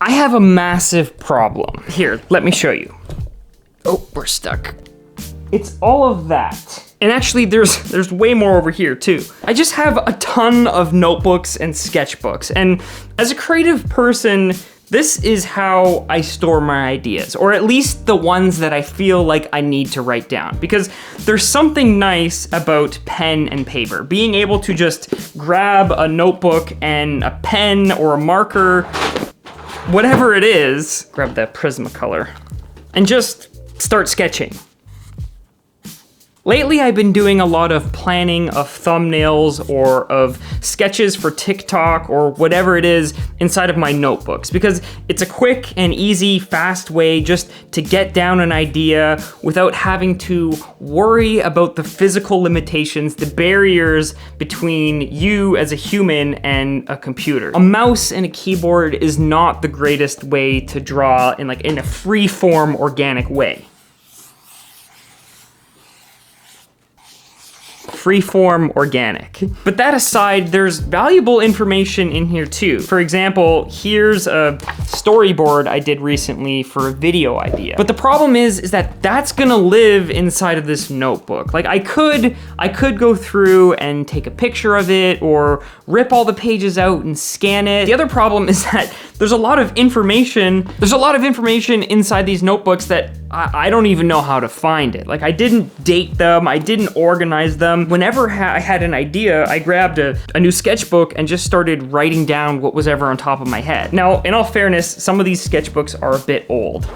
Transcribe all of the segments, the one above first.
I have a massive problem. Here, let me show you. Oh, we're stuck. It's all of that. And actually, there's way more over here too. I just have a ton of notebooks and sketchbooks. And as a creative person, this is how I store my ideas, or at least the ones that I feel like I need to write down. Because there's something nice about pen and paper. Being able to just grab a notebook and a pen or a marker, whatever it is, grab that Prismacolor, and just start sketching. Lately, I've been doing a lot of planning of thumbnails or of sketches for TikTok or whatever it is inside of my notebooks, because it's a quick and easy, fast way just to get down an idea without having to worry about the physical limitations, the barriers between you as a human and a computer. A mouse and a keyboard is not the greatest way to draw in a free-form, organic way. Freeform organic. But that aside, there's valuable information in here too. For example, here's a storyboard I did recently for a video idea. But the problem is that that's gonna live inside of this notebook. Like I could go through and take a picture of it or rip all the pages out and scan it. The other problem is that there's a lot of information inside these notebooks that I don't even know how to find it. Like I didn't date them, I didn't organize them. Whenever I had an idea, I grabbed a new sketchbook and just started writing down what was ever on top of my head. Now, in all fairness, some of these sketchbooks are a bit old.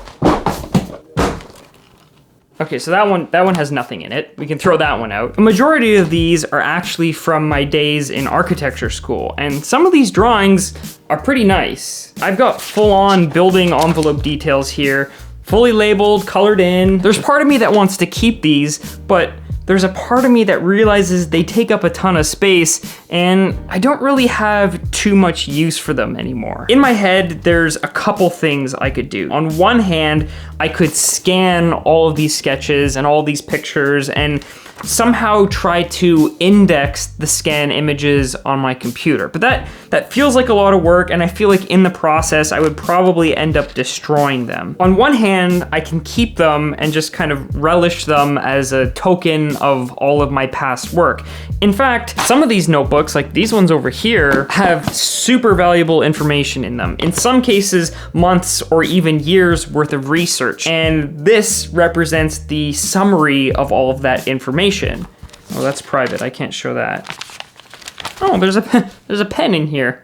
Okay, so that one has nothing in it. We can throw that one out. A majority of these are actually from my days in architecture school, and some of these drawings are pretty nice. I've got full-on building envelope details here, fully labeled, colored in. There's part of me that wants to keep these, but there's a part of me that realizes they take up a ton of space and I don't really have too much use for them anymore. In my head, there's a couple things I could do. On one hand, I could scan all of these sketches and all these pictures and somehow try to index the scan images on my computer. But that feels like a lot of work, and I feel like in the process, I would probably end up destroying them. On one hand, I can keep them and just kind of relish them as a token of all of my past work. In fact, some of these notebooks, like these ones over here, have super valuable information in them. In some cases, months or even years worth of research. And this represents the summary of all of that information. Oh, that's private. I can't show that. Oh, there's a pen in here.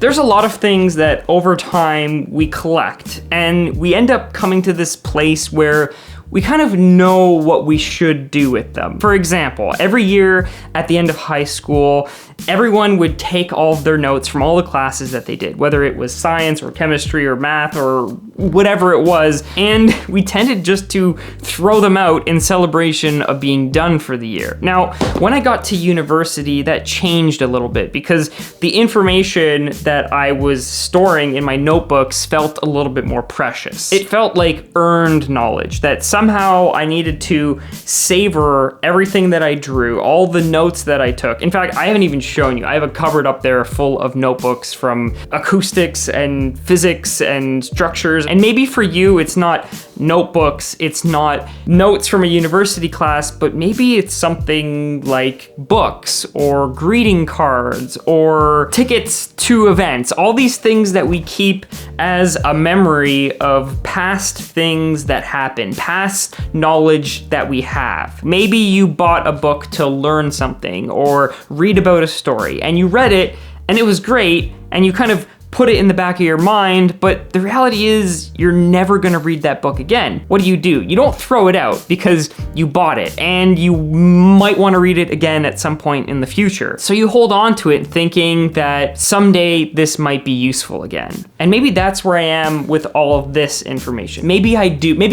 There's a lot of things that over time we collect, and we end up coming to this place where we kind of know what we should do with them. For example, every year at the end of high school, everyone would take all of their notes from all the classes that they did, whether it was science or chemistry or math or whatever it was, and we tended just to throw them out in celebration of being done for the year. Now, when I got to university, that changed a little bit because the information that I was storing in my notebooks felt a little bit more precious. It felt like earned knowledge, that somehow I needed to savor everything that I drew, all the notes that I took. In fact, I haven't even shown you. I have a cupboard up there full of notebooks from acoustics and physics and structures. And maybe for you, it's not notebooks, it's not notes from a university class, but maybe it's something like books or greeting cards or tickets to events. All these things that we keep as a memory of past things that happened, past knowledge that we have. Maybe you bought a book to learn something or read about a story, and you read it and it was great, and you kind of put it in the back of your mind, but the reality is you're never gonna read that book again. What do? You don't throw it out because you bought it and you might wanna read it again at some point in the future. So you hold on to it thinking that someday this might be useful again. And maybe that's where I am with all of this information. Maybe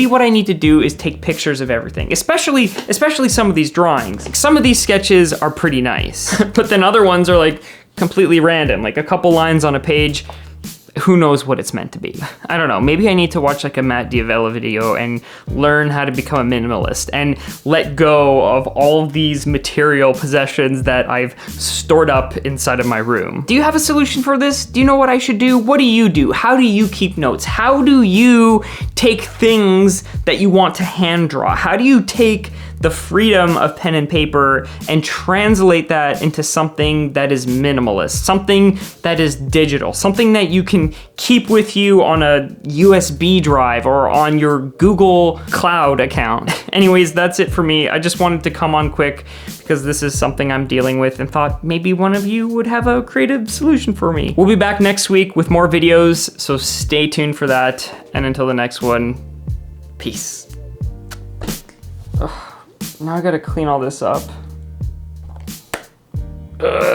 what I need to do is take pictures of everything, especially some of these drawings. Like, some of these sketches are pretty nice, but then other ones are like completely random, like a couple lines on a page who knows what it's meant to be. I don't know, maybe I need to watch like a Matt Diavella video and learn how to become a minimalist and let go of all of these material possessions that I've stored up inside of my room. Do you have a solution for this? Do you know what I should do? What do you do? How do you keep notes? How do you take things that you want to hand draw? How do you take the freedom of pen and paper and translate that into something that is minimalist, something that is digital, something that you can keep with you on a USB drive or on your Google Cloud account? Anyways, that's it for me. I just wanted to come on quick because this is something I'm dealing with and thought maybe one of you would have a creative solution for me. We'll be back next week with more videos, so stay tuned for that. And until the next one, peace. Ugh. Now I gotta clean all this up. Ugh.